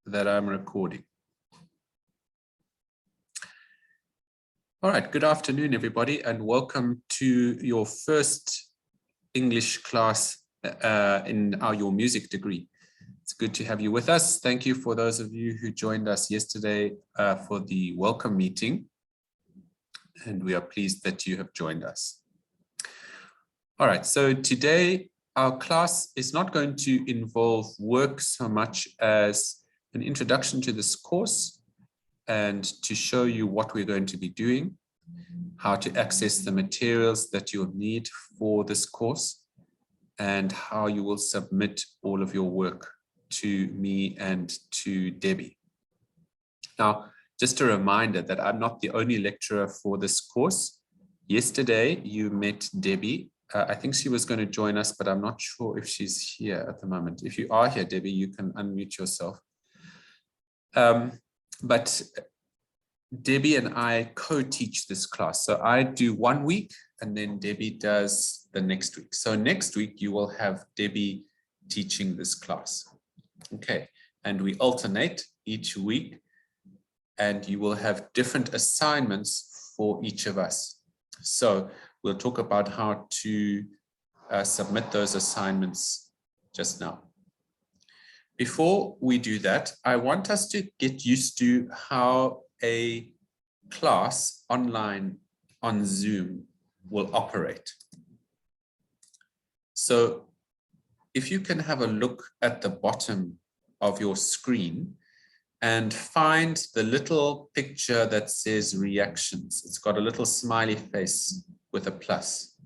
that I'm recording. All right, good afternoon, everybody, and welcome to your first English class in your music degree. It's good to have you with us. Thank you for those of you who joined us yesterday for the welcome meeting. And we are pleased that you have joined us. All right, so today our class is not going to involve work so much as an introduction to this course and to show you what we're going to be doing, how to access the materials that you'll need for this course, and how you will submit all of your work to me and to Debbie. Now, just a reminder that I'm not the only lecturer for this course. Yesterday, you met Debbie. I think she was going to join us, but I'm not sure if she's here at the moment. If you are here, Debbie, you can unmute yourself. But Debbie and I co-teach this class. So I do 1 week and then Debbie does the next week. So next week, you will have Debbie teaching this class. Okay, and we alternate each week and you will have different assignments for each of us. So we'll talk about how to submit those assignments just now. Before we do that, I want us to get used to how a class online on Zoom will operate. So if you can have a look at the bottom of your screen and find the little picture that says reactions. It's got a little smiley face with a plus.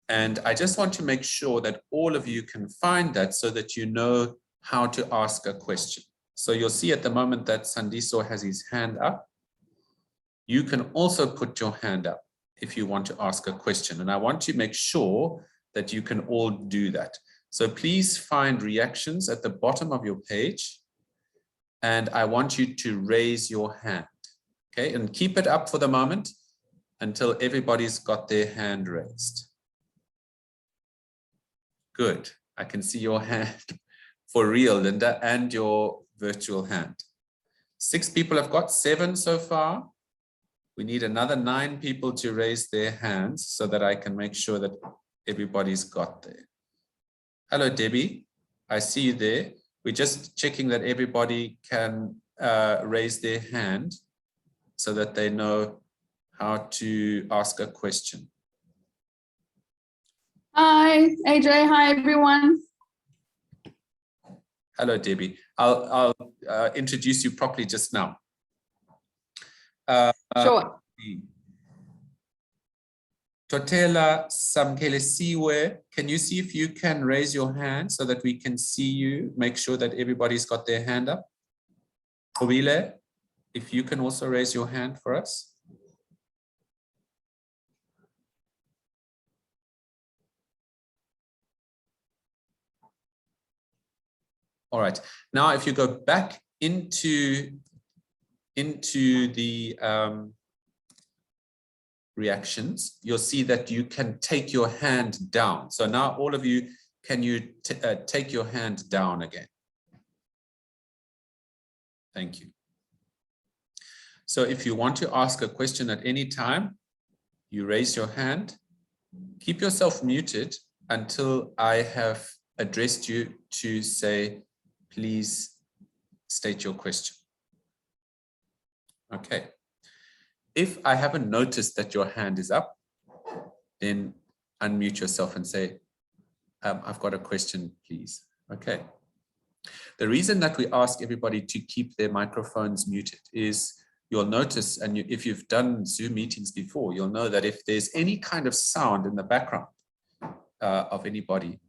And I just want to make sure that all of you can find that so that you know how to ask a question. So you'll see at the moment that Sandiso has his hand up. You can also put your hand up if you want to ask a question. And I want to make sure that you can all do that. So please find reactions at the bottom of your page. And I want you to raise your hand. Okay, and keep it up for the moment until everybody's got their hand raised. Good. I can see your hand for real, Linda, and your virtual hand. 6 people have got, 7 so far. We need another 9 people to raise their hands so that I can make sure that everybody's got there. Hello, Debbie. I see you there. We're just checking that everybody can raise their hand so that they know how to ask a question. Hi, AJ. Hi, everyone. Hello, Debbie. I'll introduce you properly just now. Sure. Totela Samkelesiwe, can you see if you can raise your hand so that we can see you? Make sure that everybody's got their hand up. Obile, if you can also raise your hand for us. All right. Now, if you go back into the reactions, you'll see that you can take your hand down. So now all of you, can you take your hand down again? Thank you. So if you want to ask a question at any time, you raise your hand. Keep yourself muted until I have addressed you to say, please state your question. Okay. If I haven't noticed that your hand is up, then unmute yourself and say, I've got a question, please. Okay. The reason that we ask everybody to keep their microphones muted is you'll notice, and if you've done Zoom meetings before, you'll know that if there's any kind of sound in the background of anybody,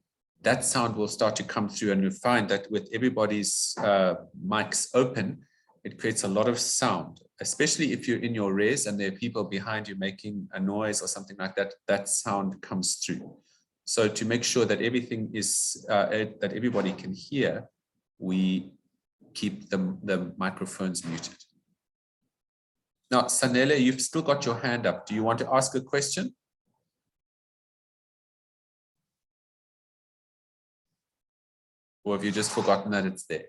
that sound will start to come through, and you'll find that with everybody's mics open, it creates a lot of sound, especially if you're in your res and there are people behind you making a noise or something like that, that sound comes through. So to make sure that everything is, that everybody can hear, we keep the microphones muted. Now, Sanele, you've still got your hand up. Do you want to ask a question? Or have you just forgotten that it's there?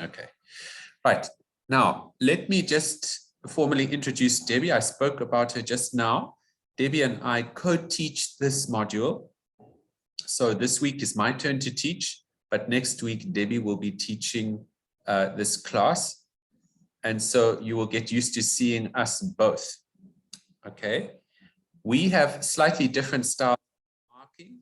Okay, right. Now, let me just formally introduce Debbie. I spoke about her just now. Debbie and I co-teach this module. So this week is my turn to teach, but next week, Debbie will be teaching this class. And so you will get used to seeing us both. Okay. We have slightly different styles of marking,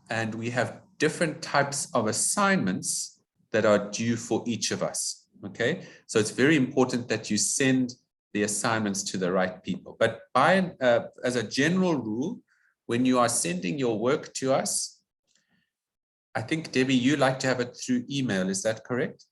and we have different types of assignments that are due for each of us. Okay, so it's very important that you send the assignments to the right people. But as a general rule, when you are sending your work to us, I think, Debbie, you like to have it through email. Is that correct?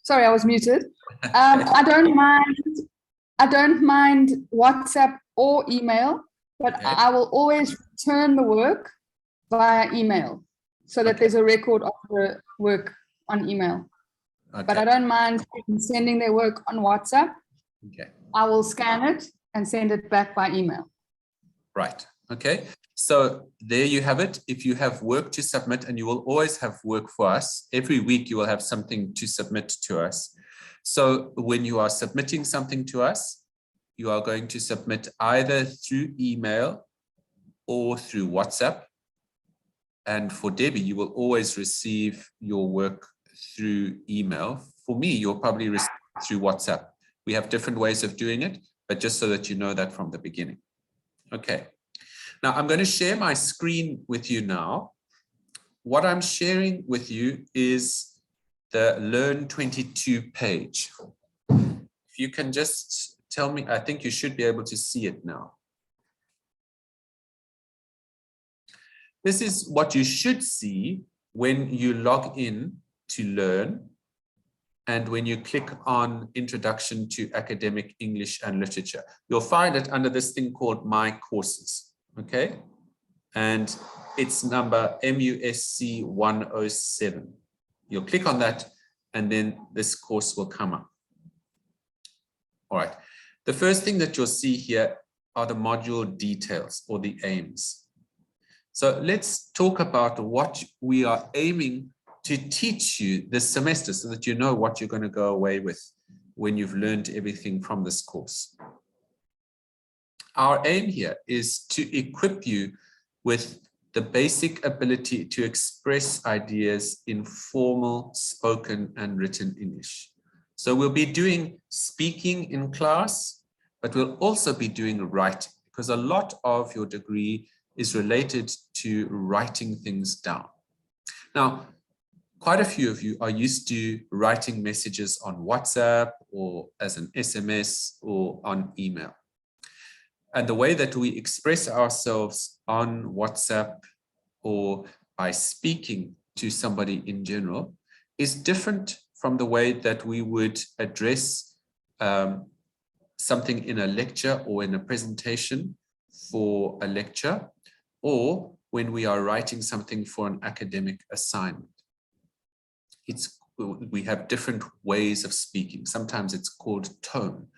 Sorry, I was muted. I don't mind WhatsApp or email, but Okay. I will always return the work via email so that there's a record of the work on email. Okay. But I don't mind sending their work on WhatsApp. Okay. I will scan it and send it back by email. Right. Okay. So there you have it. If you have work to submit, and you will always have work for us, every week you will have something to submit to us. So when you are submitting something to us, you are going to submit either through email or through WhatsApp. And for Debbie, you will always receive your work through email. For me, you'll probably receive it through WhatsApp. We have different ways of doing it, but just so that you know that from the beginning. Okay. Now I'm going to share my screen with you now. What I'm sharing with you is the Learn 22 page. If you can just tell me, I think you should be able to see it now. This is what you should see when you log in to Learn and when you click on Introduction to Academic English and Literature. You'll find it under this thing called My Courses, okay? And it's number MUSC 107. You'll click on that and then this course will come up. All right, the first thing that you'll see here are the module details or the aims. So let's talk about what we are aiming to teach you this semester so that you know what you're going to go away with when you've learned everything from this course. Our aim here is to equip you with the basic ability to express ideas in formal, spoken, and written English. So we'll be doing speaking in class, but we'll also be doing writing, because a lot of your degree is related to writing things down. Now, quite a few of you are used to writing messages on WhatsApp or as an SMS or on email. And the way that we express ourselves on WhatsApp or by speaking to somebody in general is different from the way that we would address something in a lecture or in a presentation for a lecture, or when we are writing something for an academic assignment. We have different ways of speaking. Sometimes it's called tone.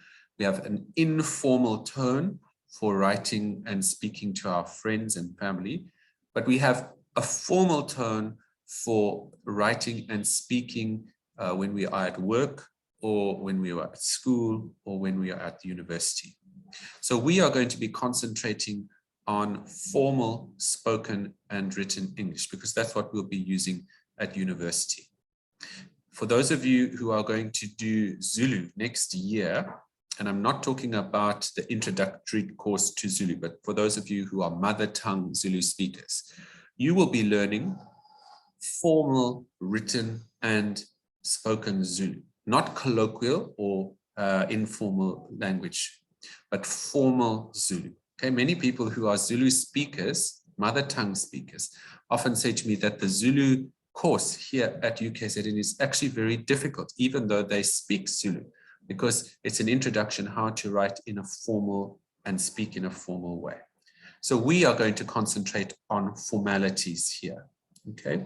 We have an informal tone for writing and speaking to our friends and family, but we have a formal tone for writing and speaking when we are at work or when we are at school or when we are at the university. So we are going to be concentrating on formal spoken and written English because that's what we'll be using at university. For those of you who are going to do Zulu next year, and I'm not talking about the introductory course to Zulu, but for those of you who are mother tongue Zulu speakers, you will be learning formal, written, and spoken Zulu, not colloquial or informal language, but formal Zulu. Okay, many people who are Zulu speakers, mother tongue speakers, often say to me that the Zulu course here at UKZN is actually very difficult, even though they speak Zulu, because it's an introduction how to write in a formal and speak in a formal way. So we are going to concentrate on formalities here, okay?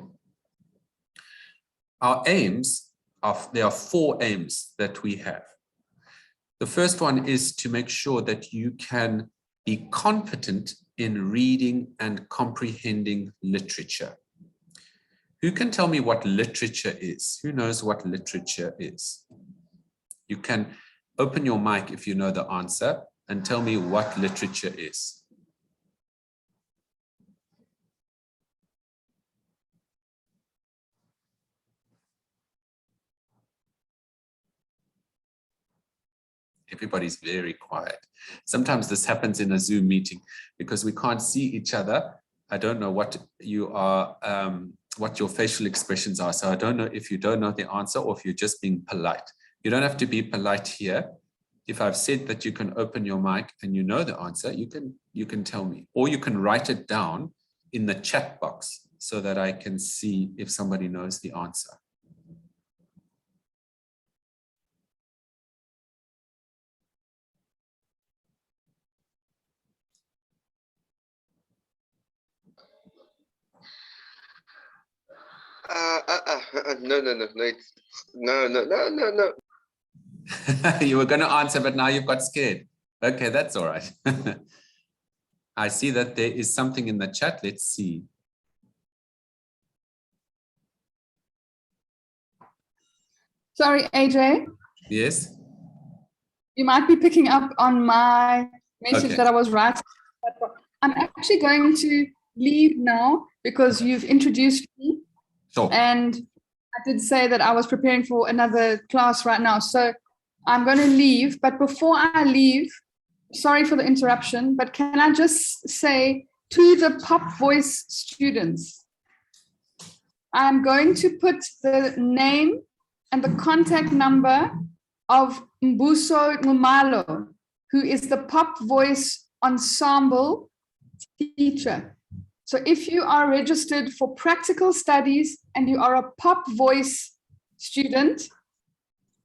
Our aims, there are 4 aims that we have. The first one is to make sure that you can be competent in reading and comprehending literature. Who can tell me what literature is? Who knows what literature is? You can open your mic if you know the answer and tell me what literature is. Everybody's very quiet. Sometimes this happens in a Zoom meeting because we can't see each other. I don't know what you are, what your facial expressions are. So I don't know if you don't know the answer or if you're just being polite. You don't have to be polite here. If I've said that you can open your mic and you know the answer, you can tell me, or you can write it down in the chat box so that I can see if somebody knows the answer. No. You were going to answer, but now you've got scared. Okay, that's all right. I see that there is something in the chat. Let's see. Sorry, AJ. Yes. You might be picking up on my message Okay. that I was writing. I'm actually going to leave now because you've introduced me. Sure. And I did say that I was preparing for another class right now. So I'm going to leave. But before I leave, sorry for the interruption, but can I just say to the Pop Voice students, I'm going to put the name and the contact number of Mbuso Ngumalo, who is the Pop Voice Ensemble teacher. So if you are registered for practical studies and you are a Pop Voice student,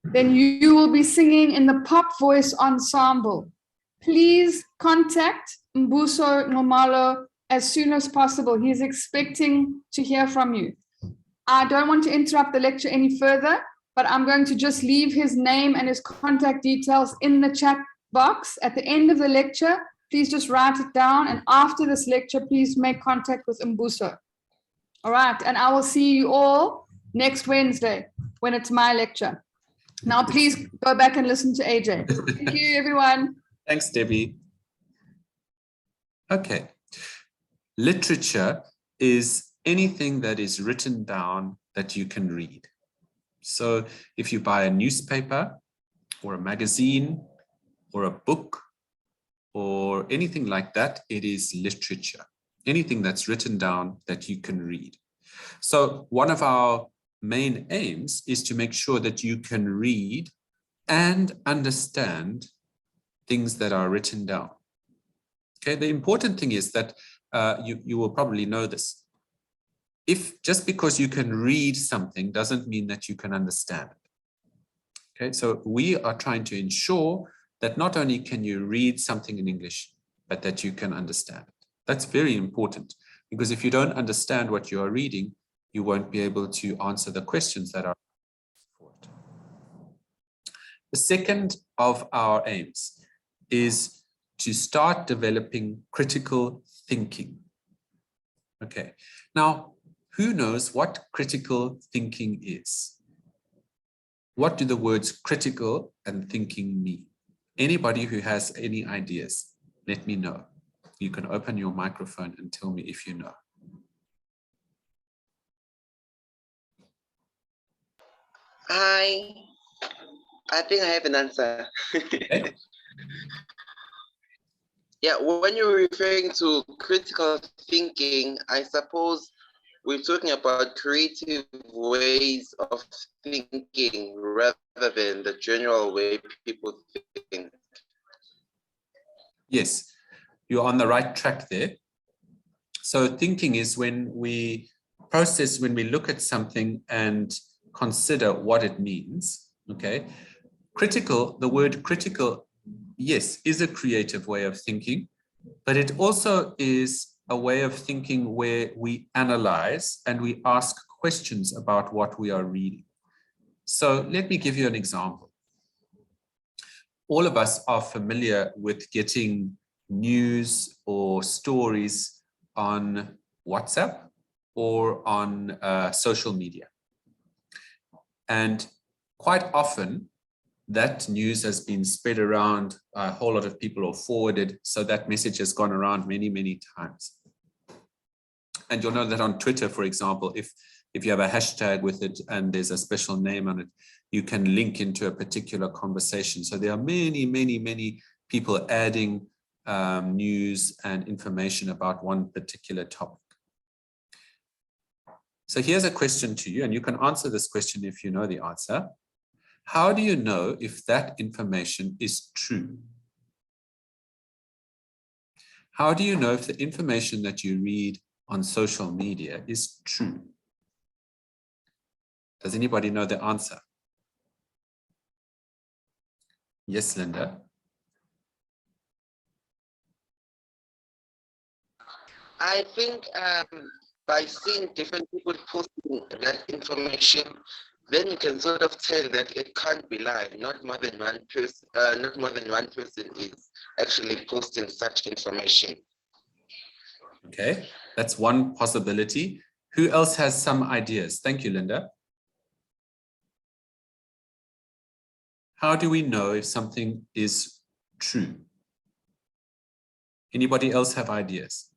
then you will be singing in the Pop Voice Ensemble. Please contact Mbuso Ngumalo as soon as possible. He is expecting to hear from you. I don't want to interrupt the lecture any further, but I'm going to just leave his name and his contact details in the chat box. At the end of the lecture, please just write it down. And after this lecture, please make contact with Mbuso. All right. And I will see you all next Wednesday when it's my lecture. Now, please go back and listen to AJ. Thank you, everyone. Thanks, Debbie. Okay. Literature is anything that is written down that you can read. So if you buy a newspaper or a magazine or a book or anything like that, it is literature. Anything that's written down that you can read. So one of our main aims is to make sure that you can read and understand things that are written down. Okay, the important thing is that you will probably know this. If just because you can read something doesn't mean that you can understand it. Okay, so we are trying to ensure that not only can you read something in English, but that you can understand it. That's very important, because if you don't understand what you are reading, you won't be able to answer the questions that are for it. The second of our aims is to start developing critical thinking. Okay, now, who knows what critical thinking is? What do the words critical and thinking mean? Anybody who has any ideas, let me know. You can open your microphone and tell me if you know. I think I have an answer. Okay. Yeah, when you're referring to critical thinking, I suppose we're talking about creative ways of thinking rather than the general way people think. Yes, you're on the right track there. So thinking is when we process, when we look at something and consider what it means, okay? Critical, the word critical, yes, is a creative way of thinking, but it also is a way of thinking where we analyze and we ask questions about what we are reading. So let me give you an example. all of us are familiar with getting news or stories on WhatsApp or on social media. And quite often, that news has been spread around, a whole lot of people or forwarded, so that message has gone around many, many times. And you'll know that on Twitter, for example, if you have a hashtag with it and there's a special name on it, you can link into a particular conversation. So there are many, many, many people adding news and information about one particular topic. So here's a question to you, and you can answer this question if you know the answer. How do you know if that information is true? How do you know if the information that you read on social media is true? Does anybody know the answer? Yes, Linda. I think by seeing different people posting that information, then you can sort of tell that it can't be live. Not more than one person. Not more than one person is actually posting such information. Okay, that's one possibility. Who else has some ideas? Thank you, Linda. How do we know if something is true? Anybody else have ideas?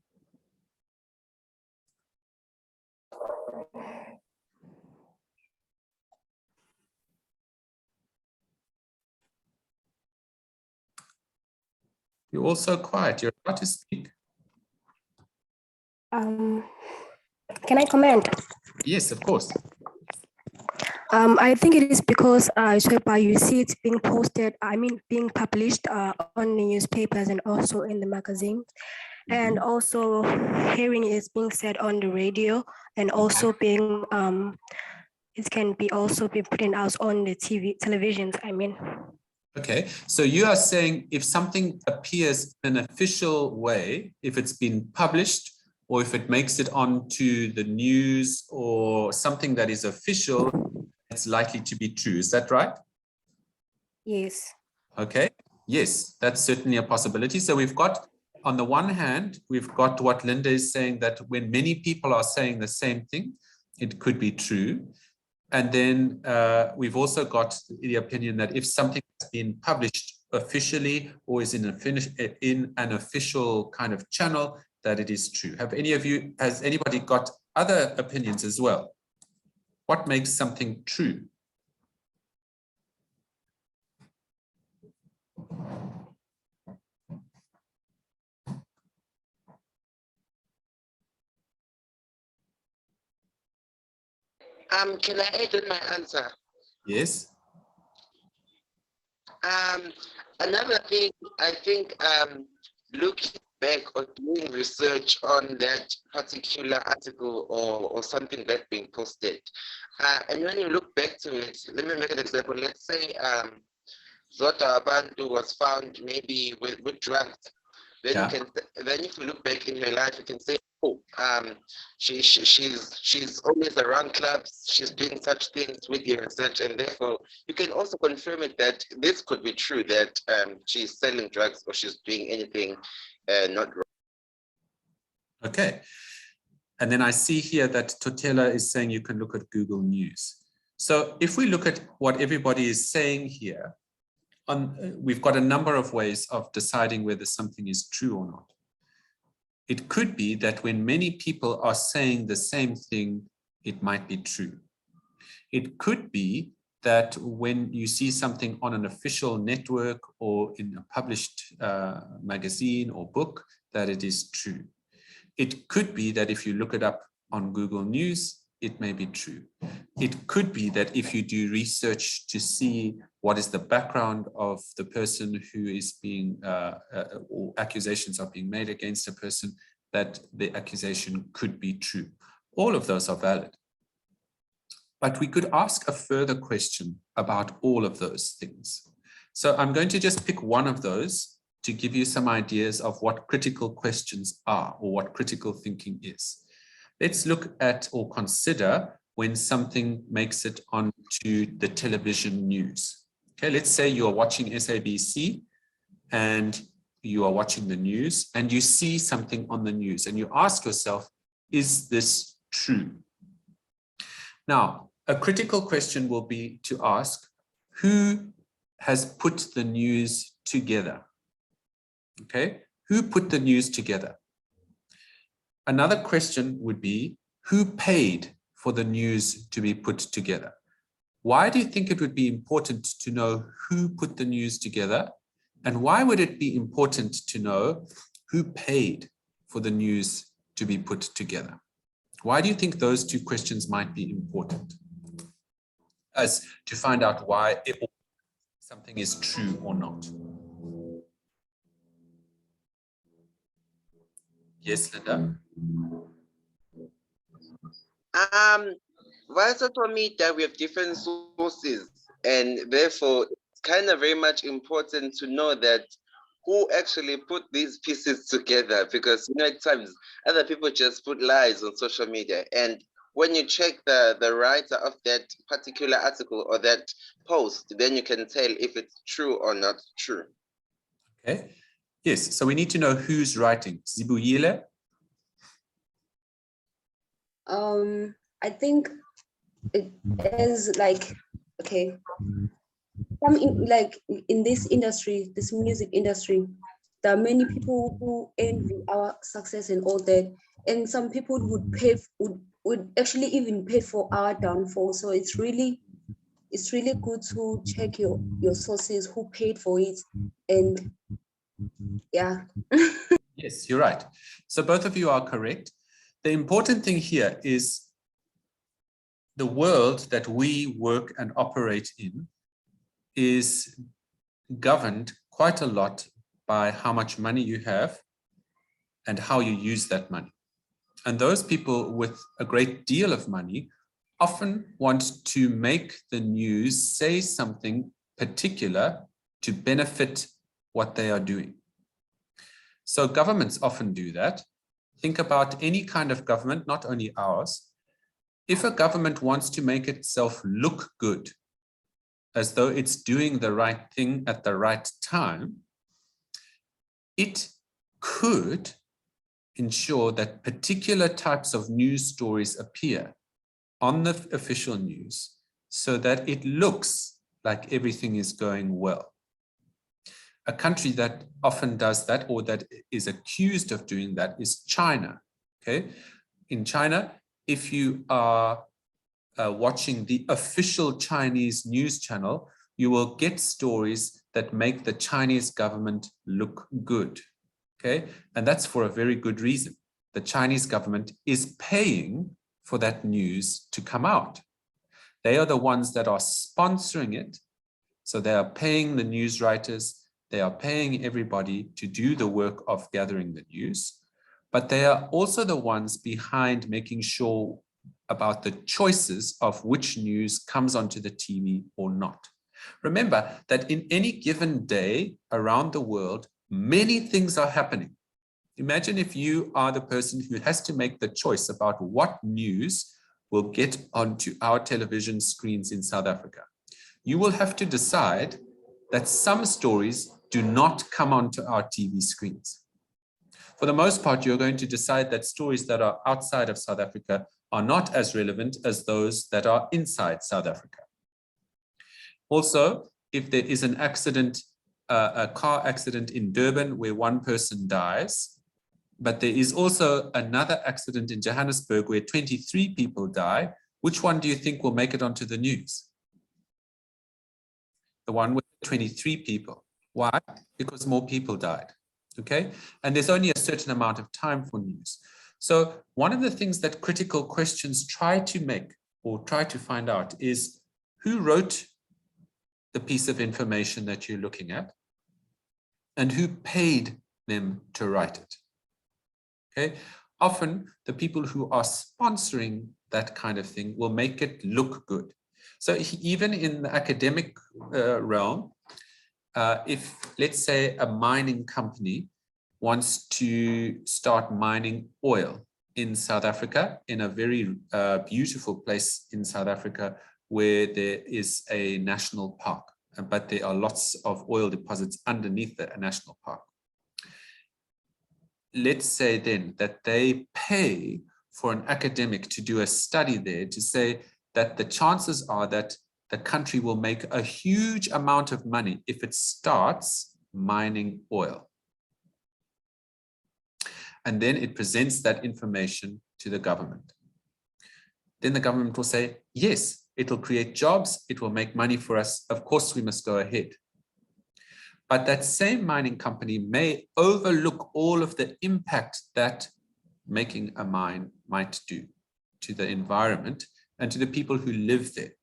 You're also quiet. You're about to speak. Can I comment? Yes, of course. I think it is because you see it being posted, being published on the newspapers and also in the magazines, and also hearing it being said on the radio, and also being it can be also be put out on the televisions. Okay, so you are saying if something appears in an official way, if it's been published, or if it makes it onto the news or something that is official, it's likely to be true. Is that right? Yes. Okay, yes, that's certainly a possibility. So we've got, on the one hand, we've got what Linda is saying, that when many people are saying the same thing, it could be true. And then we've also got the opinion that if something has been published officially or is in an official kind of channel, that it is true. Has anybody got other opinions as well? What makes something true? Can I add in my answer? Yes. Another thing, I think, looking back or doing research on that particular article or something that's being posted, and when you look back to it, let me make an example. Let's say Zota Abantu was found maybe with drugs. Then then if you look back in her life, you can say, oh, she's always around clubs, she's doing such things with your research, and therefore you can also confirm it that this could be true, that she's selling drugs or she's doing anything not wrong. Okay. And then I see here that Totela is saying you can look at Google News. So if we look at what everybody is saying here, we've got a number of ways of deciding whether something is true or not. It could be that when many people are saying the same thing, it might be true. It could be that when you see something on an official network or in a published magazine or book, that it is true. It could be that if you look it up on Google News, it may be true. It could be that if you do research to see what is the background of the person who is being, or accusations are being made against a person, that the accusation could be true. All of those are valid. But we could ask a further question about all of those things. So I'm going to just pick one of those to give you some ideas of what critical questions are or what critical thinking is. Let's look at or consider when something makes it onto the television news. Okay, let's say you are watching SABC and you are watching the news and you see something on the news and you ask yourself, is this true? Now, a critical question will be to ask, who has put the news together? Okay, who put the news together? Another question would be, who paid for the news to be put together? Why do you think it would be important to know who put the news together? And why would it be important to know who paid for the news to be put together? Why do you think those two questions might be important? As to find out why something is true or not. Yes, Linda? Via social media, we have different sources, and therefore it's kind of very much important to know that who actually put these pieces together, because at times other people just put lies on social media, and when you check the writer of that particular article or that post, then you can tell if it's true or not true. Okay. Yes, so we need to know who's writing. Zibuyile? I think it is like, okay, in this industry, this music industry, there are many people who envy our success and all that, and some people would actually even pay for our downfall. So it's really good to check your sources, who paid for it, and yeah. Yes, you're right. So both of you are correct. The important thing here is the world that we work and operate in is governed quite a lot by how much money you have and how you use that money. And those people with a great deal of money often want to make the news say something particular to benefit what they are doing. So governments often do that. Think about any kind of government, not only ours. If a government wants to make itself look good, as though it's doing the right thing at the right time, it could ensure that particular types of news stories appear on the official news so that it looks like everything is going well. A country that often does that, or that is accused of doing that, is China. Okay, in China, if you are watching the official Chinese news channel, you will get stories that make the Chinese government look good. Okay, and that's for a very good reason. The Chinese government is paying for that news to come out. They are the ones that are sponsoring it. So they are paying the news writers, they are paying everybody to do the work of gathering the news, but they are also the ones behind making sure about the choices of which news comes onto the TV or not. Remember that in any given day around the world, many things are happening. Imagine if you are the person who has to make the choice about what news will get onto our television screens in South Africa. You will have to decide that some stories do not come onto our TV screens. For the most part, you're going to decide that stories that are outside of South Africa are not as relevant as those that are inside South Africa. Also, if there is an accident, a car accident in Durban where one person dies, but there is also another accident in Johannesburg where 23 people die, which one do you think will make it onto the news? The one with 23 people. Why? Because more people died. Okay, and there's only a certain amount of time for news. So one of the things that critical questions try to make or try to find out is who wrote the piece of information that you're looking at and who paid them to write it. Okay, often the people who are sponsoring that kind of thing will make it look good. So even in the academic realm, if, let's say, a mining company wants to start mining oil in South Africa, in a very beautiful place in South Africa where there is a national park, but there are lots of oil deposits underneath the national park. Let's say then that they pay for an academic to do a study there to say that the chances are that the country will make a huge amount of money if it starts mining oil. And then it presents that information to the government. Then the government will say, yes, it will create jobs, it will make money for us, of course we must go ahead. But that same mining company may overlook all of the impact that making a mine might do to the environment and to the people who live there.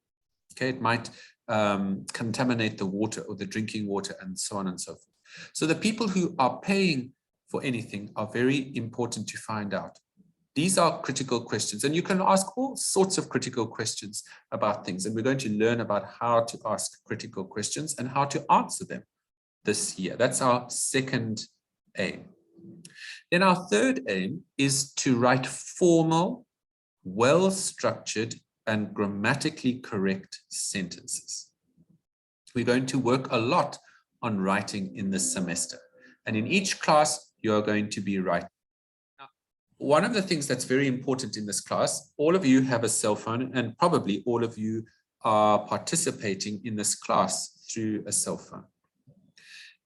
Okay, it might contaminate the water or the drinking water and so on and so forth. So the people who are paying for anything are very important to find out. These are critical questions, and you can ask all sorts of critical questions about things, and we're going to learn about how to ask critical questions and how to answer them this year. That's our second aim. Then our third aim is to write formal, well-structured, and grammatically correct sentences. We're going to work a lot on writing in this semester, and in each class you are going to be writing. Now, one of the things that's very important in this class, all of you have a cell phone, and probably all of you are participating in this class through a cell phone.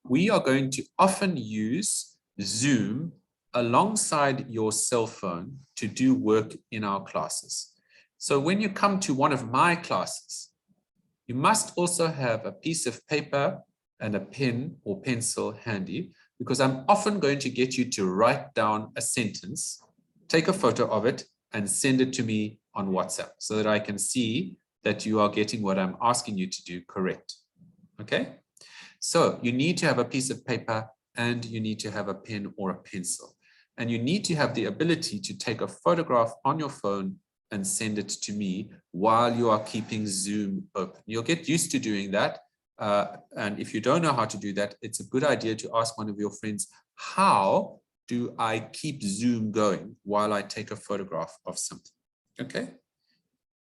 We are going to often use Zoom alongside your cell phone to do work in our classes. So when you come to one of my classes, you must also have a piece of paper and a pen or pencil handy, because I'm often going to get you to write down a sentence, take a photo of it, and send it to me on WhatsApp so that I can see that you are getting what I'm asking you to do correct. Okay? So you need to have a piece of paper and you need to have a pen or a pencil. And you need to have the ability to take a photograph on your phone and send it to me while you are keeping Zoom open. You'll get used to doing that. And if you don't know how to do that, it's a good idea to ask one of your friends, how do I keep Zoom going while I take a photograph of something? Okay.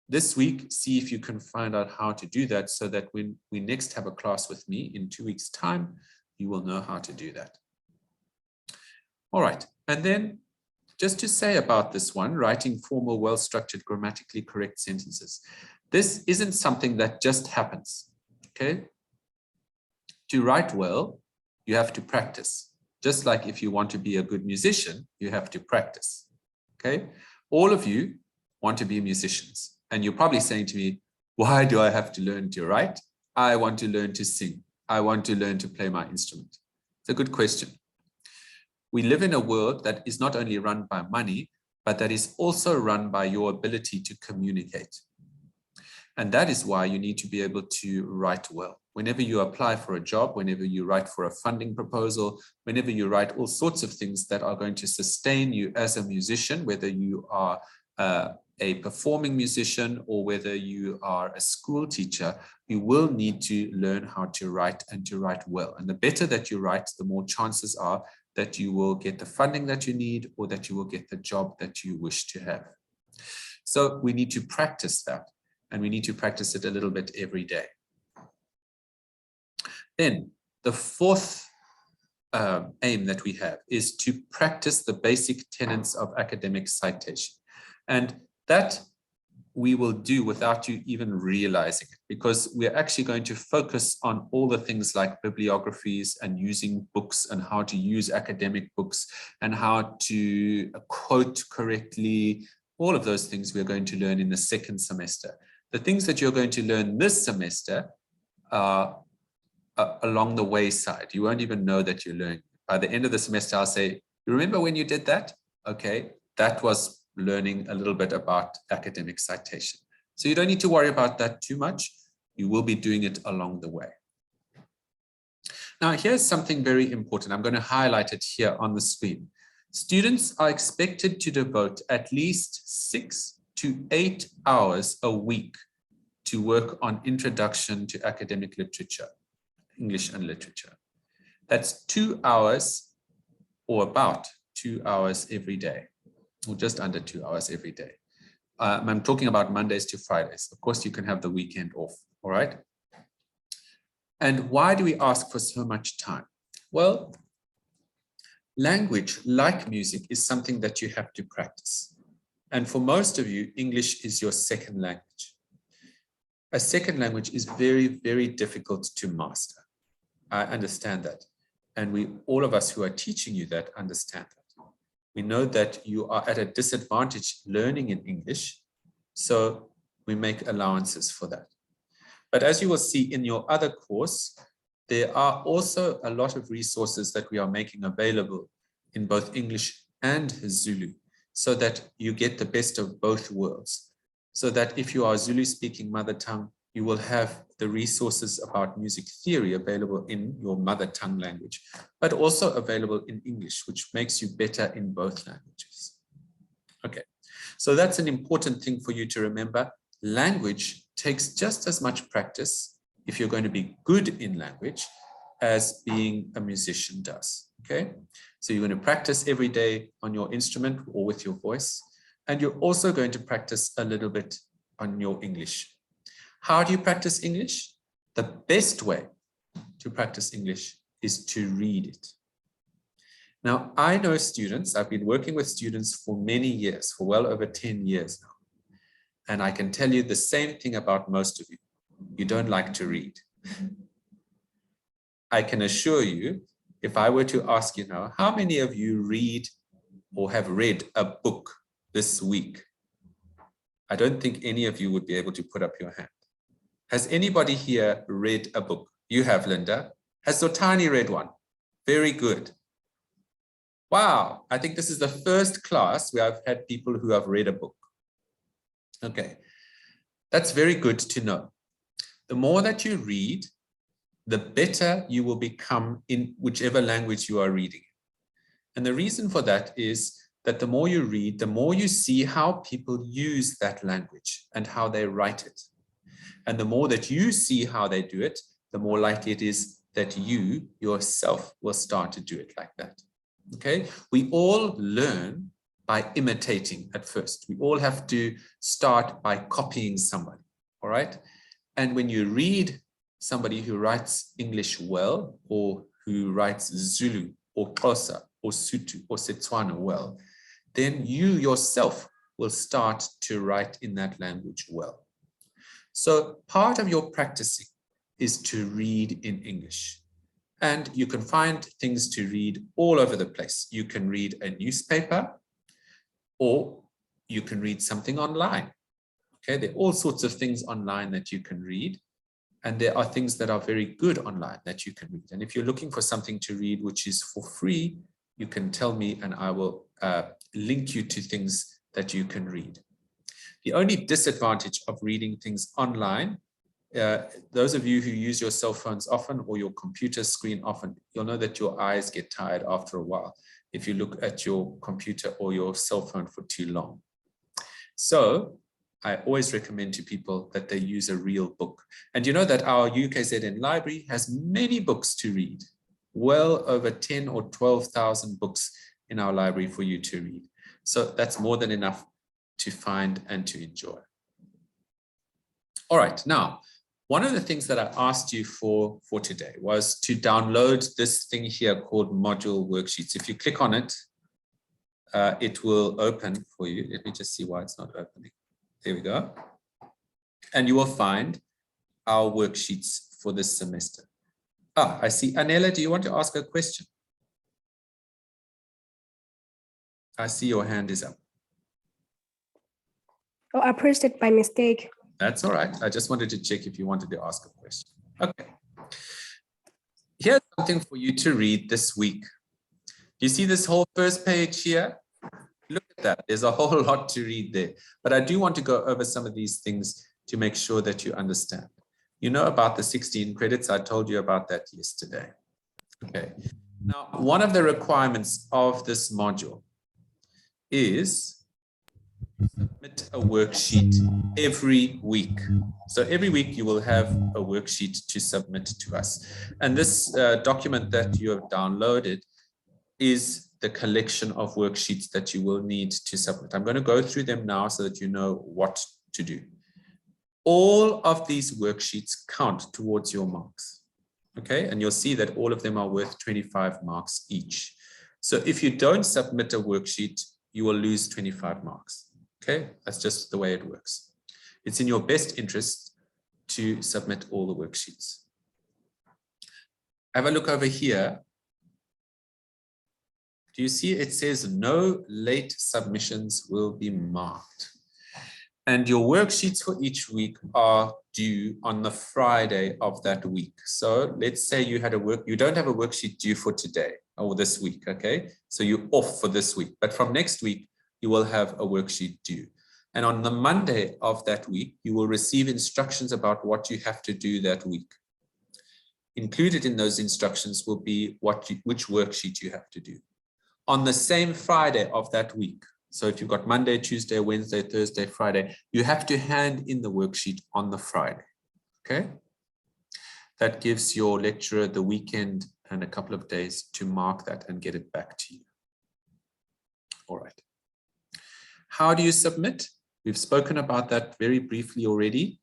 This week, see if you can find out how to do that so that when we next have a class with me in 2 weeks' time, you will know how to do that. All right. And then just to say about this one, writing formal, well-structured, grammatically correct sentences. This isn't something that just happens. Okay. To write well, you have to practice. Just like if you want to be a good musician, you have to practice. Okay. All of you want to be musicians. And you're probably saying to me, why do I have to learn to write? I want to learn to sing. I want to learn to play my instrument. It's a good question. We live in a world that is not only run by money, but that is also run by your ability to communicate. And that is why you need to be able to write well. Whenever you apply for a job, whenever you write for a funding proposal, whenever you write all sorts of things that are going to sustain you as a musician, whether you are a performing musician or whether you are a school teacher, you will need to learn how to write and to write well. And the better that you write, the more chances are that you will get the funding that you need or that you will get the job that you wish to have. So we need to practice that, and we need to practice it a little bit every day. Then the fourth aim that we have is to practice the basic tenets of academic citation. And that we will do without you even realizing it, because we're actually going to focus on all the things like bibliographies and using books and how to use academic books and how to quote correctly. All of those things we're going to learn in the second semester. The things that you're going to learn this semester are along the wayside. You won't even know that you're learning. By the end of the semester, I'll say, you remember when you did that? Okay, that was learning a little bit about academic citation. So you don't need to worry about that too much. You will be doing it along the way. Now, here's something very important. I'm going to highlight it here on the screen. Students are expected to devote at least 6 to 8 hours a week to work on introduction to academic literature, English and literature. That's 2 hours or about 2 hours every day, or just under 2 hours every day. I'm talking about Mondays to Fridays. Of course, you can have the weekend off, all right? And why do we ask for so much time? Well, language, like music, is something that you have to practice. And for most of you, English is your second language. A second language is very, very difficult to master. I understand that. And all of us who are teaching you that understand that. We know that you are at a disadvantage learning in English, so we make allowances for that. But as you will see in your other course, there are also a lot of resources that we are making available in both English and Zulu, so that you get the best of both worlds. So that if you are Zulu speaking mother tongue, you will have the resources about music theory available in your mother tongue language, but also available in English, which makes you better in both languages. Okay, so that's an important thing for you to remember. Language takes just as much practice if you're going to be good in language as being a musician does. Okay, so you're going to practice every day on your instrument or with your voice, and you're also going to practice a little bit on your English. How do you practice English? The best way to practice English is to read it. Now, I know students, I've been working with students for many years, for well over 10 years now. And I can tell you the same thing about most of you. You don't like to read. I can assure you, if I were to ask you now, how many of you read or have read a book this week? I don't think any of you would be able to put up your hand. Has anybody here read a book? You have, Linda. Has Zotani read one? Very good. Wow, I think this is the first class where I've had people who have read a book. Okay, that's very good to know. The more that you read, the better you will become in whichever language you are reading. And the reason for that is that the more you read, the more you see how people use that language and how they write it. And the more that you see how they do it, the more likely it is that you yourself will start to do it like that. Okay, we all learn by imitating at first. We all have to start by copying somebody, all right? And when you read somebody who writes English well, or who writes Zulu, or Xhosa, or Sotho, or Setswana well, then you yourself will start to write in that language well. So part of your practicing is to read in English. And you can find things to read all over the place. You can read a newspaper, or you can read something online. Okay, there are all sorts of things online that you can read. And there are things that are very good online that you can read. And if you're looking for something to read which is for free, you can tell me and I will link you to things that you can read. The only disadvantage of reading things online, those of you who use your cell phones often or your computer screen often, you'll know that your eyes get tired after a while if you look at your computer or your cell phone for too long. So I always recommend to people that they use a real book. And you know that our UKZN library has many books to read, well over 10 or 12,000 books in our library for you to read. So that's more than enough to find and to enjoy. All right, now, one of the things that I asked you for today was to download this thing here called Module Worksheets. If you click on it, it will open for you. Let me just see why it's not opening. There we go. And you will find our worksheets for this semester. Ah, I see. Anela, do you want to ask a question? I see your hand is up. Oh, I pressed it by mistake. That's all right. I just wanted to check if you wanted to ask a question. Okay. Here's something for you to read this week. You see this whole first page here? Look at that. There's a whole lot to read there. But I do want to go over some of these things to make sure that you understand. You know about the 16 credits. I told you about that yesterday. Okay. Now, one of the requirements of this module is submit a worksheet every week. So every week you will have a worksheet to submit to us. And this document that you have downloaded is the collection of worksheets that you will need to submit. I'm going to go through them now so that you know what to do. All of these worksheets count towards your marks. Okay, and you'll see that all of them are worth 25 marks each. So if you don't submit a worksheet, you will lose 25 marks. Okay, that's just the way it works. It's in your best interest to submit all the worksheets. Have a look over here. Do you see it says no late submissions will be marked? And your worksheets for each week are due on the Friday of that week. So let's say you don't have a worksheet due for today or this week, okay? So you're off for this week, but from next week, you will have a worksheet due. And on the Monday of that week, you will receive instructions about what you have to do that week. Included in those instructions will be which worksheet you have to do. On the same Friday of that week, so if you've got Monday, Tuesday, Wednesday, Thursday, Friday, you have to hand in the worksheet on the Friday, okay? That gives your lecturer the weekend and a couple of days to mark that and get it back to you. All right. How do you submit? We've spoken about that very briefly already.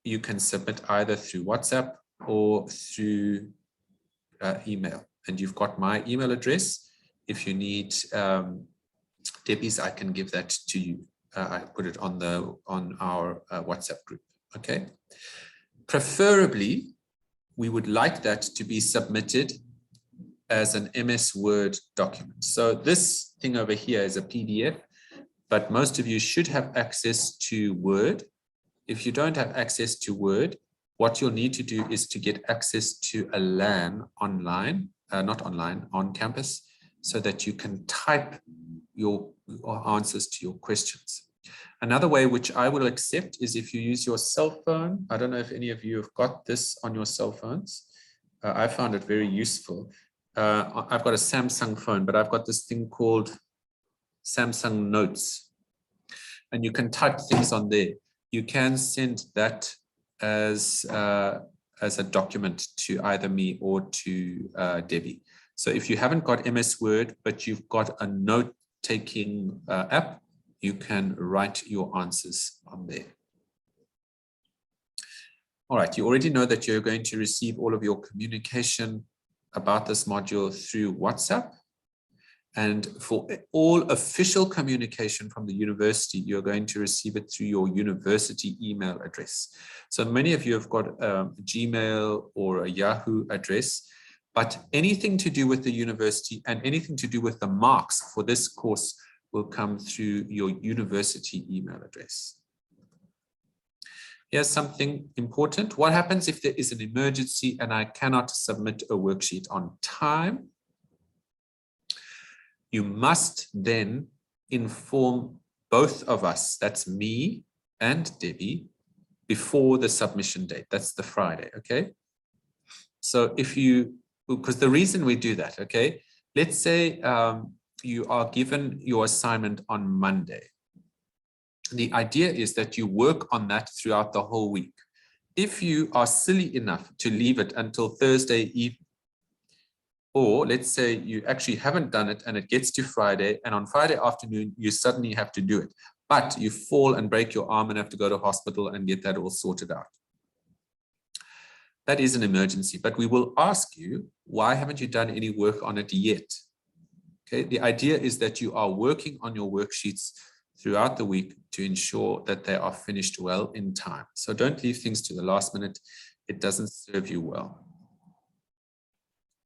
You can submit either through WhatsApp or through email. And you've got my email address. If you need Debbie's, I can give that to you. I put it on our WhatsApp group. Okay. Preferably, we would like that to be submitted as an MS Word document. So this thing over here is a PDF, but most of you should have access to Word. If you don't have access to Word, what you'll need to do is to get access to a LAN online, not online, on campus, so that you can type your answers to your questions. Another way which I will accept is if you use your cell phone. I don't know if any of you have got this on your cell phones. I found it very useful. I've got a Samsung phone, but I've got this thing called Samsung Notes, and you can type things on there. You can send that as a document to either me or to Debbie. So if you haven't got MS Word, but you've got a note-taking app, you can write your answers on there. All right, you already know that you're going to receive all of your communication about this module through WhatsApp. And for all official communication from the university, you're going to receive it through your university email address. So many of you have got a Gmail or a Yahoo address, but anything to do with the university and anything to do with the marks for this course will come through your university email address. Here's something important. What happens if there is an emergency and I cannot submit a worksheet on time? You must then inform both of us, that's me and Debbie, before the submission date. That's the Friday, okay? So if you, because the reason we do that, okay? Let's say you are given your assignment on Monday. The idea is that you work on that throughout the whole week. If you are silly enough to leave it until Thursday evening, or let's say you actually haven't done it and it gets to Friday, and on Friday afternoon, you suddenly have to do it, but you fall and break your arm and have to go to hospital and get that all sorted out. That is an emergency, but we will ask you, why haven't you done any work on it yet? Okay, the idea is that you are working on your worksheets throughout the week to ensure that they are finished well in time. So don't leave things to the last minute. It doesn't serve you well.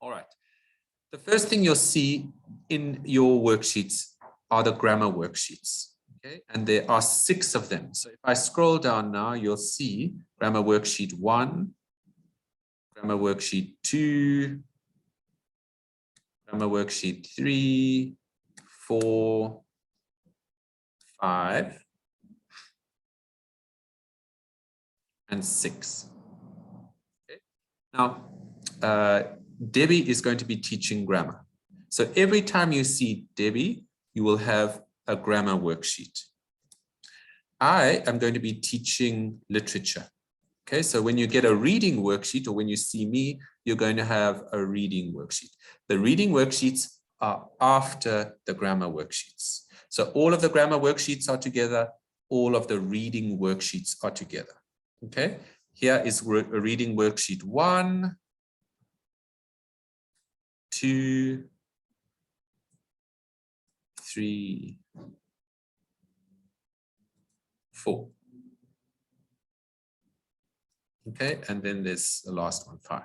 All right. The first thing you'll see in your worksheets are the grammar worksheets. Okay, and there are 6 of them. So if I scroll down now, you'll see grammar worksheet 1, grammar worksheet 2, grammar worksheet 3, 4, 5, and 6. Okay. Now, Debbie is going to be teaching grammar. So every time you see Debbie, you will have a grammar worksheet. I am going to be teaching literature. Okay, so when you get a reading worksheet, or when you see me, you're going to have a reading worksheet. The reading worksheets are after the grammar worksheets. So all of the grammar worksheets are together, all of the reading worksheets are together. Okay, Here is reading worksheet 1, 2, 3, 4. Okay, and then there's the last one, 5.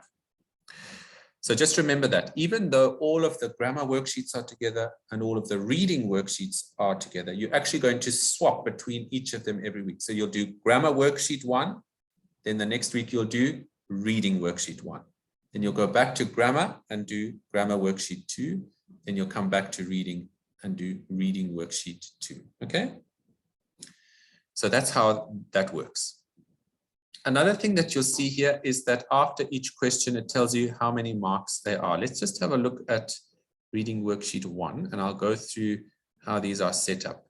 So just remember that even though all of the grammar worksheets are together and all of the reading worksheets are together, you're actually going to swap between each of them every week. So you'll do grammar worksheet 1, then the next week you'll do reading worksheet 1. Then you'll go back to grammar and do grammar worksheet 2. Then you'll come back to reading and do reading worksheet 2. Okay? So that's how that works. Another thing that you'll see here is that after each question, it tells you how many marks there are. Let's just have a look at reading worksheet 1, and I'll go through how these are set up.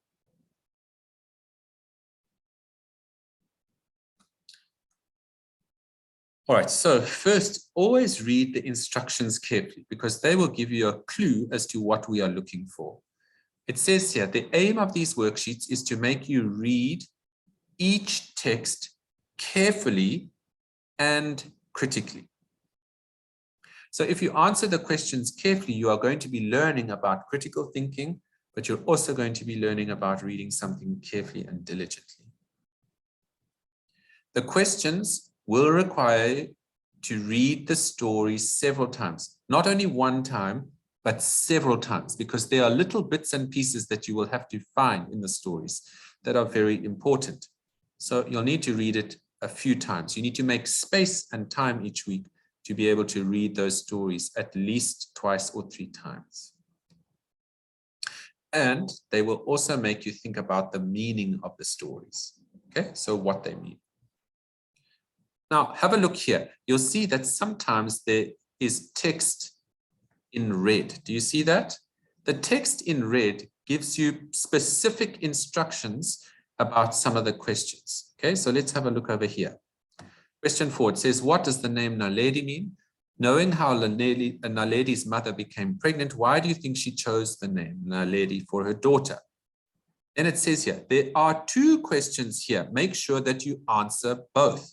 All right, so first, always read the instructions carefully because they will give you a clue as to what we are looking for. It says here, the aim of these worksheets is to make you read each text carefully and critically. So if you answer the questions carefully, you are going to be learning about critical thinking, but you're also going to be learning about reading something carefully and diligently. The questions will require you to read the story several times, not only one time, but several times, because there are little bits and pieces that you will have to find in the stories that are very important. So you'll need to read it a few times. You need to make space and time each week to be able to read those stories at least twice or 3 times. And they will also make you think about the meaning of the stories. Okay, so what they mean. Now, have a look here. You'll see that sometimes there is text in red. Do you see that? The text in red gives you specific instructions about some of the questions. Okay, so let's have a look over here. Question 4, it says, what does the name Naledi mean? Knowing how Naledi's mother became pregnant, why do you think she chose the name Naledi for her daughter? Then it says here, there are 2 questions here. Make sure that you answer both.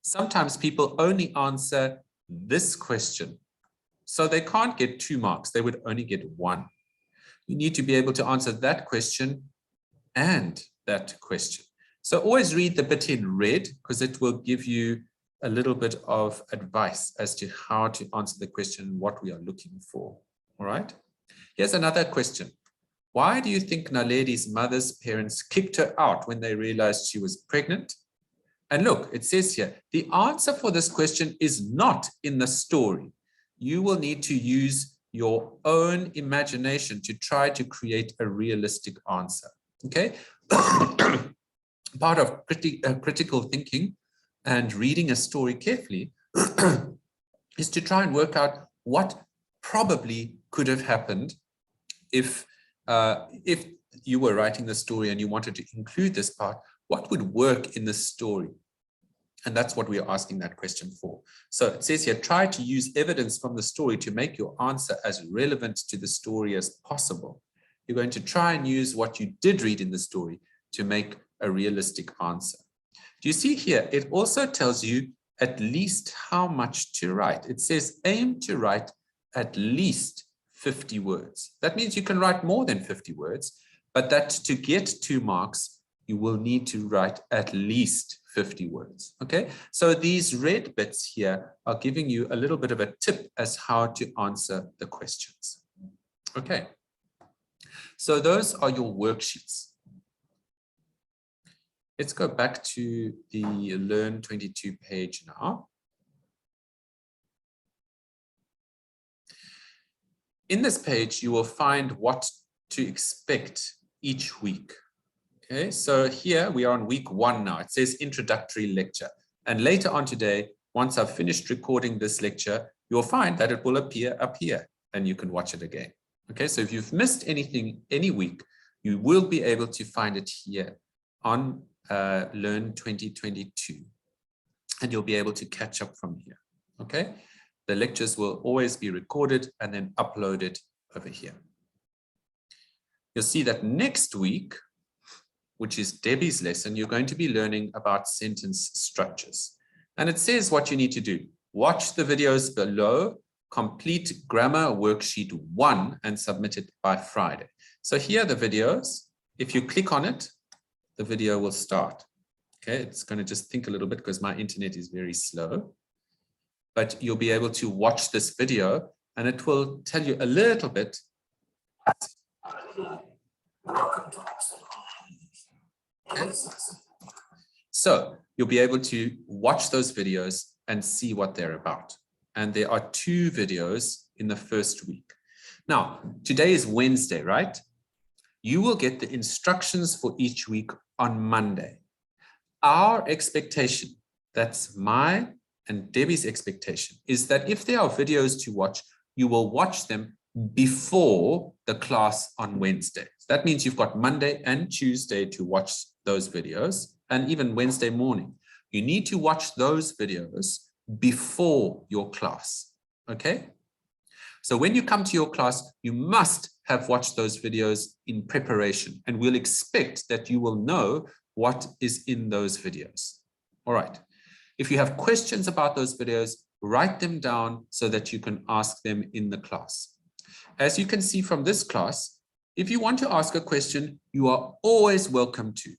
Sometimes people only answer this question. So they can't get 2 marks. They would only get 1. You need to be able to answer that question and that question. So always read the bit in red because it will give you a little bit of advice as to how to answer the question, what we are looking for. All right. Here's another question. Why do you think Naledi's mother's parents kicked her out when they realized she was pregnant? And look, it says here, the answer for this question is not in the story. You will need to use your own imagination to try to create a realistic answer. Okay. Part of critical thinking and reading a story carefully is to try and work out what probably could have happened if you were writing the story and you wanted to include this part, what would work in the story? And that's what we are asking that question for. So it says here, try to use evidence from the story to make your answer as relevant to the story as possible. You're going to try and use what you did read in the story to make a realistic answer. Do you see here? It also tells you at least how much to write. It says aim to write at least 50 words. That means you can write more than 50 words, but that to get 2 marks, you will need to write at least 50 words. Okay, so these red bits here are giving you a little bit of a tip as how to answer the questions. Okay, so those are your worksheets. Let's go back to the Learn 22 page now. In this page, you will find what to expect each week. Okay, so here we are on week 1 now. It says introductory lecture. And later on today, once I've finished recording this lecture, you'll find that it will appear up here and you can watch it again. Okay, so if you've missed anything any week, you will be able to find it here on Learn 2022. And you'll be able to catch up from here. Okay, the lectures will always be recorded and then uploaded over here. You'll see that next week, which is Debbie's lesson, you're going to be learning about sentence structures. And it says what you need to do. Watch the videos below, complete grammar worksheet 1 and submit it by Friday. So here are the videos. If you click on it, the video will start. Okay, it's going to just think a little bit because my internet is very slow. But you'll be able to watch this video and it will tell you a little bit. Okay. So you'll be able to watch those videos and see what they're about. And there are 2 videos in the first week. Now, today is Wednesday, right? You will get the instructions for each week on Monday. Our expectation, that's my and Debbie's expectation, is that if there are videos to watch, you will watch them before the class on Wednesday. That means you've got Monday and Tuesday to watch those videos, and even Wednesday morning. You need to watch those videos before your class, okay? So when you come to your class, you must have watched those videos in preparation, and we'll expect that you will know what is in those videos. All right. If you have questions about those videos, write them down so that you can ask them in the class. As you can see from this class, if you want to ask a question, you are always welcome to.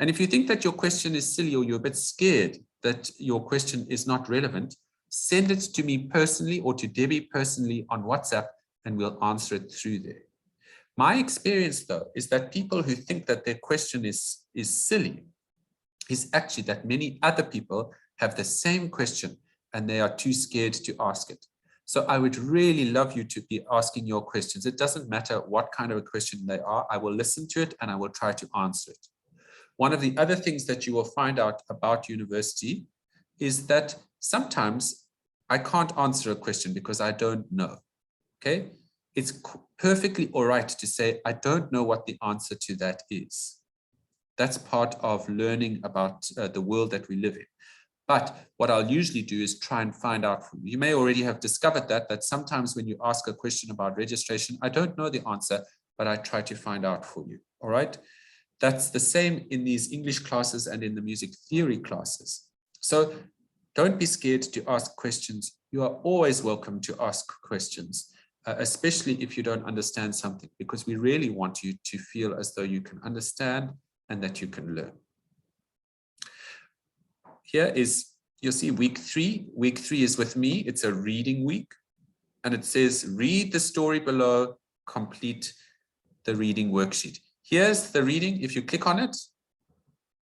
And if you think that your question is silly or you're a bit scared that your question is not relevant, send it to me personally or to Debbie personally on WhatsApp and we'll answer it through there. My experience, though, is that people who think that their question is silly is actually that many other people have the same question and they are too scared to ask it. So I would really love you to be asking your questions. It doesn't matter what kind of a question they are. I will listen to it and I will try to answer it. One of the other things that you will find out about university is that sometimes I can't answer a question because I don't know. Okay? It's perfectly all right to say, I don't know what the answer to that is. That's part of learning about the world that we live in. But what I'll usually do is try and find out from you. You may already have discovered that sometimes when you ask a question about registration, I don't know the answer, but I try to find out for you. All right. That's the same in these English classes and in the music theory classes. So don't be scared to ask questions. You are always welcome to ask questions, especially if you don't understand something, because we really want you to feel as though you can understand and that you can learn. Here is, you'll see week 3. Week 3 is with me. It's a reading week. And it says, read the story below, complete the reading worksheet. Here's the reading. If you click on it,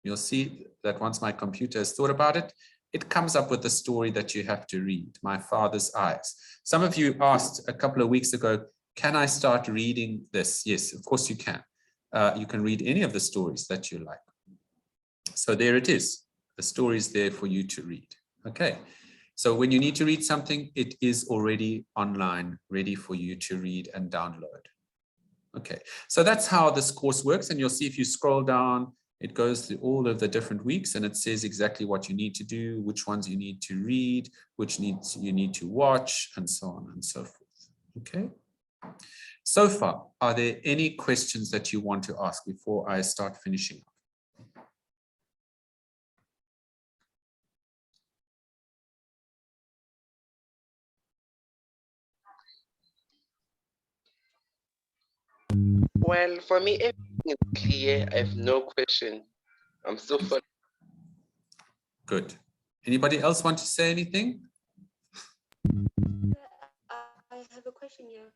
you'll see that once my computer has thought about it, it comes up with the story that you have to read, My Father's Eyes. Some of you asked a couple of weeks ago, can I start reading this? Yes, of course you can. You can read any of the stories that you like. So there it is. The story is there for you to read. Okay. So when you need to read something, it is already online, ready for you to read and download. Okay. So that's how this course works. And you'll see if you scroll down, it goes through all of the different weeks and it says exactly what you need to do, which ones you need to read, which you need to watch, and so on and so forth. Okay. So far, are there any questions that you want to ask before I start finishing up? Well, for me, everything is clear. I have no question. I'm so fun. Good. Anybody else want to say anything? I have a question here.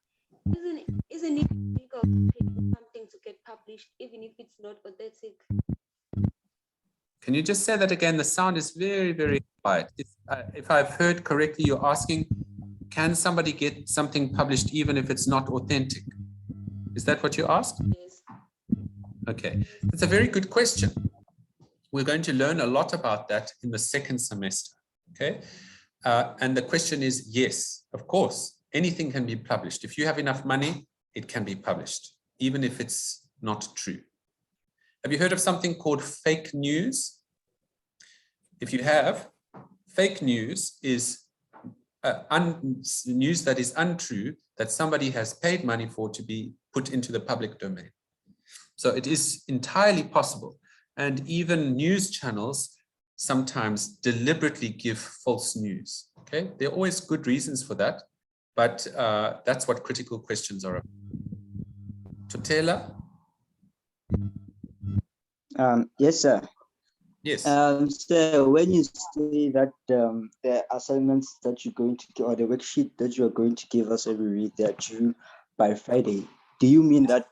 Isn't it illegal to pay for something to get published, even if it's not authentic? Can you just say that again? The sound is very, very quiet. If I've heard correctly, you're asking, can somebody get something published even if it's not authentic? Is that what you asked? Yes. Okay, that's a very good question. We're going to learn a lot about that in the second semester. Okay, and the question is, yes, of course, anything can be published. If you have enough money, it can be published, even if it's not true. Have you heard of something called fake news? If you have, fake news is news that is untrue, that somebody has paid money for to be put into the public domain. So it is entirely possible. And even news channels sometimes deliberately give false news. Okay, there are always good reasons for that, but that's what critical questions are about. Totela? Yes, sir. Yes. So when you say that the assignments that you're going to give, or the worksheet that you're going to give us every week, they're due by Friday, do you mean that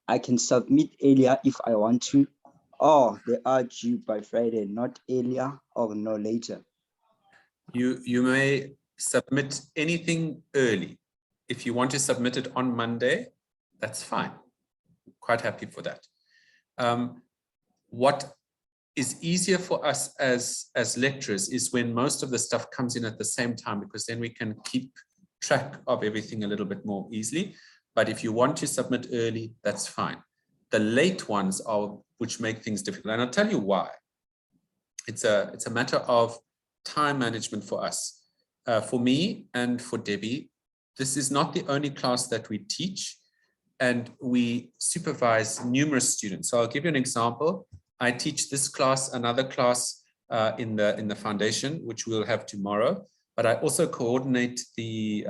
I can submit earlier if I want to, or they are due by Friday, not earlier or no later? You may submit anything early. If you want to submit it on Monday, that's fine. Quite happy for that. What is easier for us as lecturers is when most of the stuff comes in at the same time, because then we can keep track of everything a little bit more easily. But if you want to submit early, that's fine. The late ones are which make things difficult, and I'll tell you why. It's a matter of time management for us. For me and for Debbie, this is not the only class that we teach, and we supervise numerous students. So I'll give you an example. I teach this class, another class in the foundation, which we'll have tomorrow. But I also coordinate the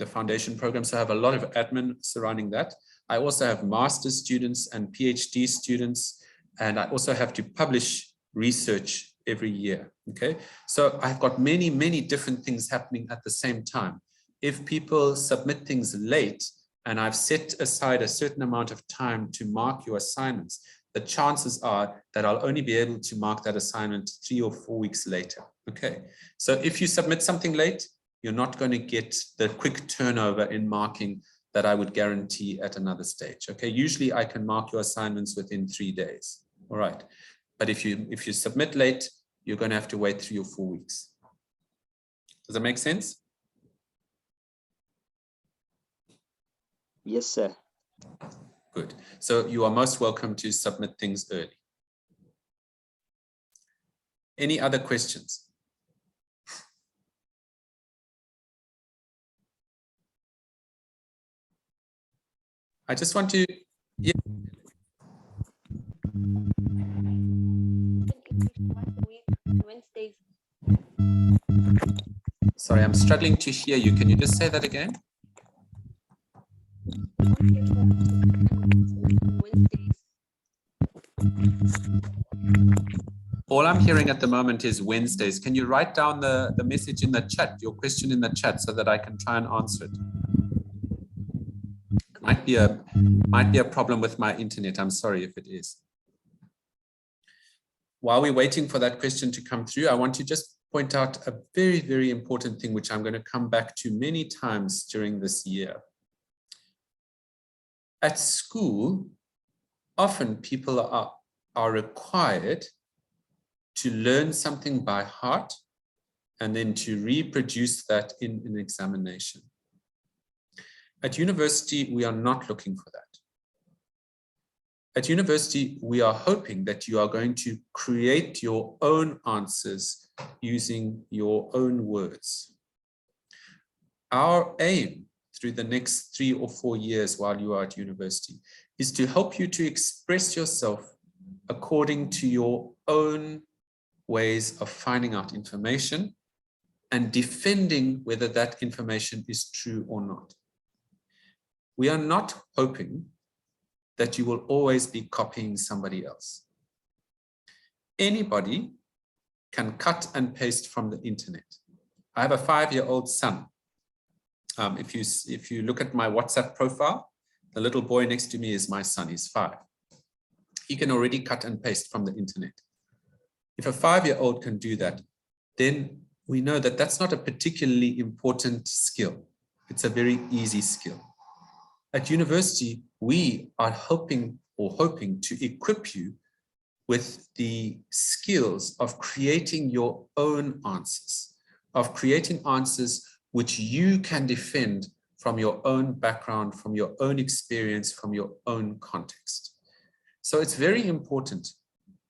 foundation program, so I have a lot of admin surrounding that. I also have master's students and PhD students, and I also have to publish research every year. Okay, so I've got many, many different things happening at the same time. If people submit things late, and I've set aside a certain amount of time to mark your assignments, the chances are that I'll only be able to mark that assignment 3 or 4 weeks later. Okay, so if you submit something late, you're not going to get the quick turnover in marking that I would guarantee at another stage. Okay, usually I can mark your assignments within 3 days. All right, but if you submit late, you're going to have to wait 3 or 4 weeks. Does that make sense? Yes, sir. Good. So you are most welcome to submit things early. Any other questions? I just want to, yeah. Wednesdays. Sorry, I'm struggling to hear you. Can you just say that again? All I'm hearing at the moment is Wednesdays. Can you write down the message in the chat, your question in the chat, so that I can try and answer it? Might be a problem with my internet. I'm sorry if it is. While we're waiting for that question to come through, I want to just point out a very, very important thing, which I'm going to come back to many times during this year. At school, often people are required to learn something by heart and then to reproduce that in an examination. At university, we are not looking for that. At university, we are hoping that you are going to create your own answers using your own words. Our aim through the next 3 or 4 years while you are at university is to help you to express yourself according to your own ways of finding out information and defending whether that information is true or not. We are not hoping that you will always be copying somebody else. Anybody can cut and paste from the internet. I have a 5-year-old son. If you look at my WhatsApp profile, the little boy next to me is my son, he's 5. He can already cut and paste from the internet. If a 5-year-old can do that, then we know that that's not a particularly important skill. It's a very easy skill. At university, we are hoping to equip you with the skills of creating your own answers, of creating answers which you can defend from your own background, from your own experience, from your own context. So it's very important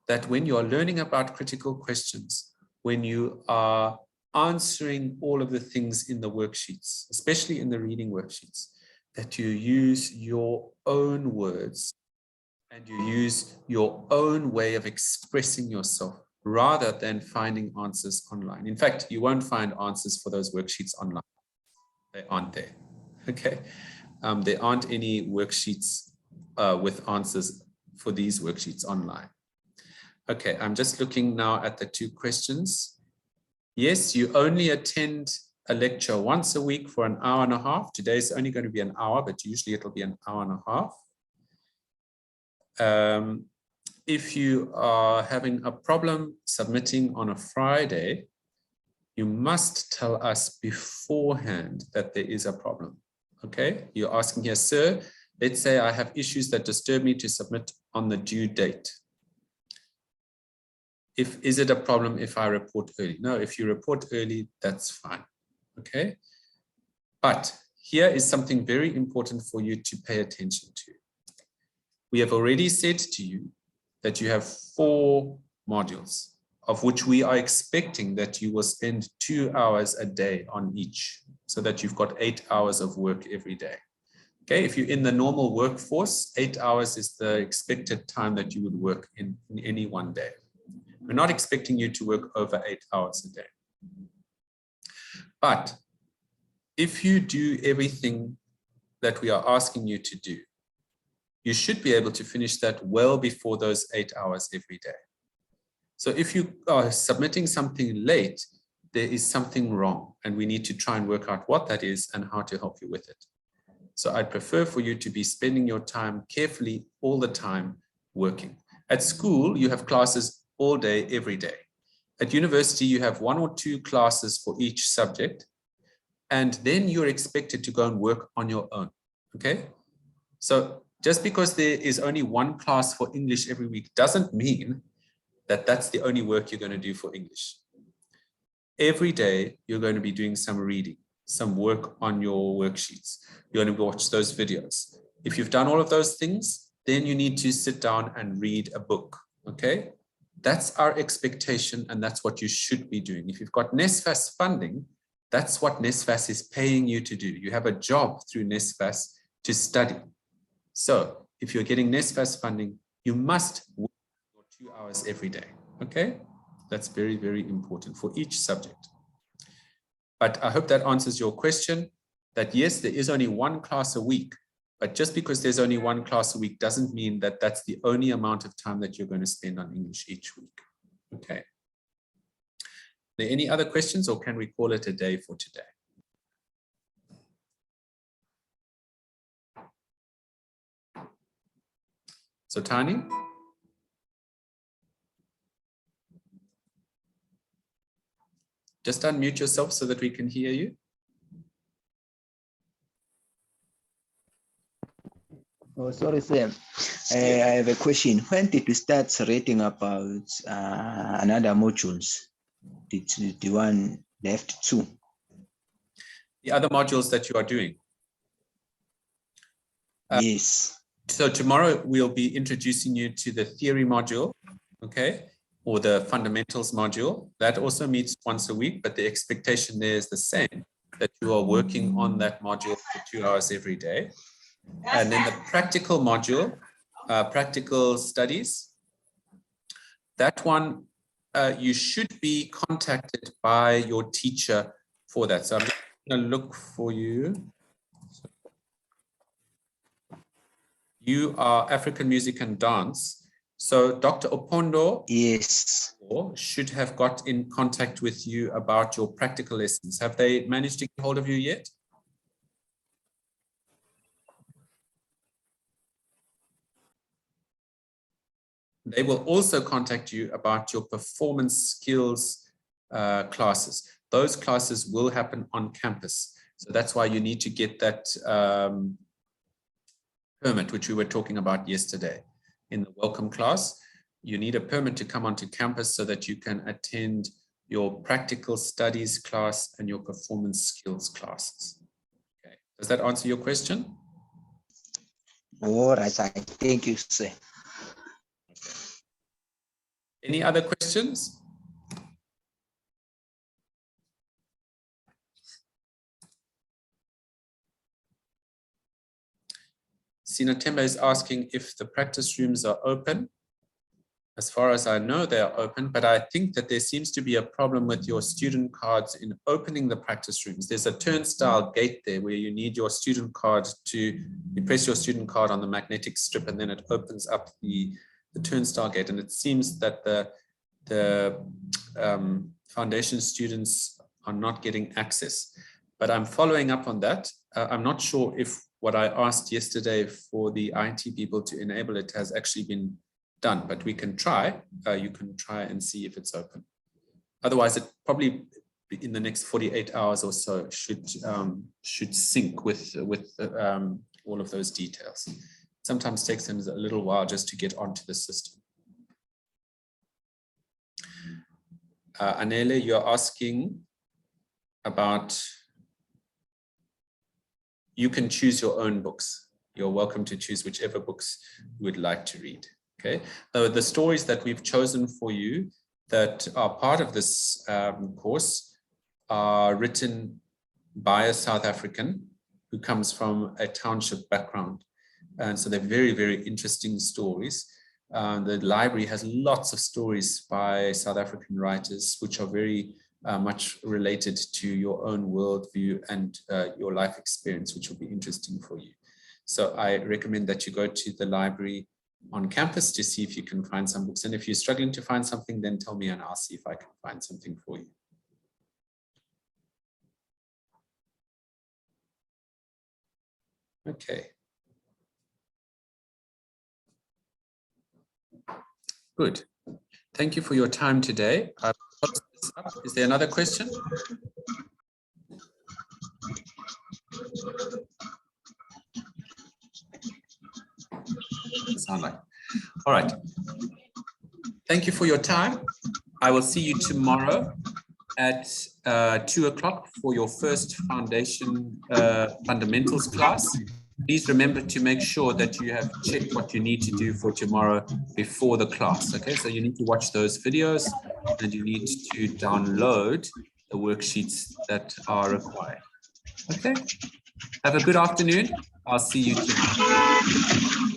that when you are learning about critical questions, when you are answering all of the things in the worksheets, especially in the reading worksheets, that you use your own words and you use your own way of expressing yourself rather than finding answers online. In fact, you won't find answers for those worksheets online. They aren't there. Okay. There aren't any worksheets with answers for these worksheets online. Okay, I'm just looking now at the two questions. Yes, you only attend a lecture once a week for an hour and a half. Today is only going to be an hour, but usually it'll be an hour and a half. If you are having a problem submitting on a Friday, you must tell us beforehand that there is a problem. Okay, you're asking here, sir, let's say I have issues that disturb me to submit on the due date. Is it a problem if I report early? No, if you report early, that's fine. Okay, but here is something very important for you to pay attention to. We have already said to you that you have 4 modules, of which we are expecting that you will spend 2 hours a day on each, so that you've got 8 hours of work every day. Okay, if you're in the normal workforce, 8 hours is the expected time that you would work in any one day. We're not expecting you to work over 8 hours a day. But if you do everything that we are asking you to do, you should be able to finish that well before those 8 hours every day. So if you are submitting something late, there is something wrong, and we need to try and work out what that is and how to help you with it. So I'd prefer for you to be spending your time carefully all the time working. At school, you have classes all day, every day. At university, you have 1 or 2 classes for each subject, and then you're expected to go and work on your own, okay? So just because there is only 1 class for English every week doesn't mean that that's the only work you're going to do for English. Every day, you're going to be doing some reading, some work on your worksheets. You're going to watch those videos. If you've done all of those things, then you need to sit down and read a book, okay? That's our expectation, and that's what you should be doing. If you've got NSFAS funding, that's what NSFAS is paying you to do. You have a job through NSFAS to study. So if you're getting NSFAS funding, you must work for 2 hours every day, okay? That's very, very important for each subject. But I hope that answers your question, that yes, there is only 1 class a week, but just because there's only 1 class a week doesn't mean that that's the only amount of time that you're going to spend on English each week. Okay. Are there any other questions, or can we call it a day for today? So Tani? Just unmute yourself so that we can hear you. Oh, sorry, Sam. I have a question. When did you start reading about another modules? The one left 2? The other modules that you are doing? Yes. So tomorrow we'll be introducing you to the theory module, okay, or the fundamentals module. That also meets once a week, but the expectation there is the same, that you are working on that module for 2 hours every day. And then the practical module, practical studies, that one, you should be contacted by your teacher for that. So I'm just going to look for you. You are African music and dance. So Dr. Opondo, Yes, should have got in contact with you about your practical lessons. Have they managed to get hold of you yet? They will also contact you about your performance skills classes. Those classes will happen on campus. So that's why you need to get that permit, which we were talking about yesterday in the welcome class. You need a permit to come onto campus so that you can attend your practical studies class and your performance skills classes. Okay. Does that answer your question? all right. I thank you, sir. Any other questions? Sina Temba is asking if the practice rooms are open. As far as I know, they are open, but I think that there seems to be a problem with your student cards in opening the practice rooms. There's a turnstile gate there where you need your student card to, you press your student card on the magnetic strip and then it opens up the turnstile gate. And it seems that the foundation students are not getting access, but I'm following up on that. I'm not sure if what I asked yesterday for the IT people to enable it has actually been done, but we can try. You can try and see if it's open. Otherwise, it probably in the next 48 hours or so should sync with all of those details. It sometimes takes them a little while just to get onto the system. Anele, you're asking about, you can choose your own books. You're welcome to choose whichever books you would like to read. Okay, so the stories that we've chosen for you that are part of this course are written by a South African who comes from a township background. And so they're very, very interesting stories. The library has lots of stories by South African writers, which are very much related to your own worldview and your life experience, which will be interesting for you. So I recommend that you go to the library on campus to see if you can find some books. And if you're struggling to find something, then tell me and I'll see if I can find something for you. Okay. Good. Thank you for your time today. Is there another question? Sound like. All right. Thank you for your time. I will see you tomorrow at 2 o'clock for your first foundation fundamentals class. Please remember to make sure that you have checked what you need to do for tomorrow before the class. Okay, so you need to watch those videos and you need to download the worksheets that are required. Okay, have a good afternoon. I'll see you tomorrow.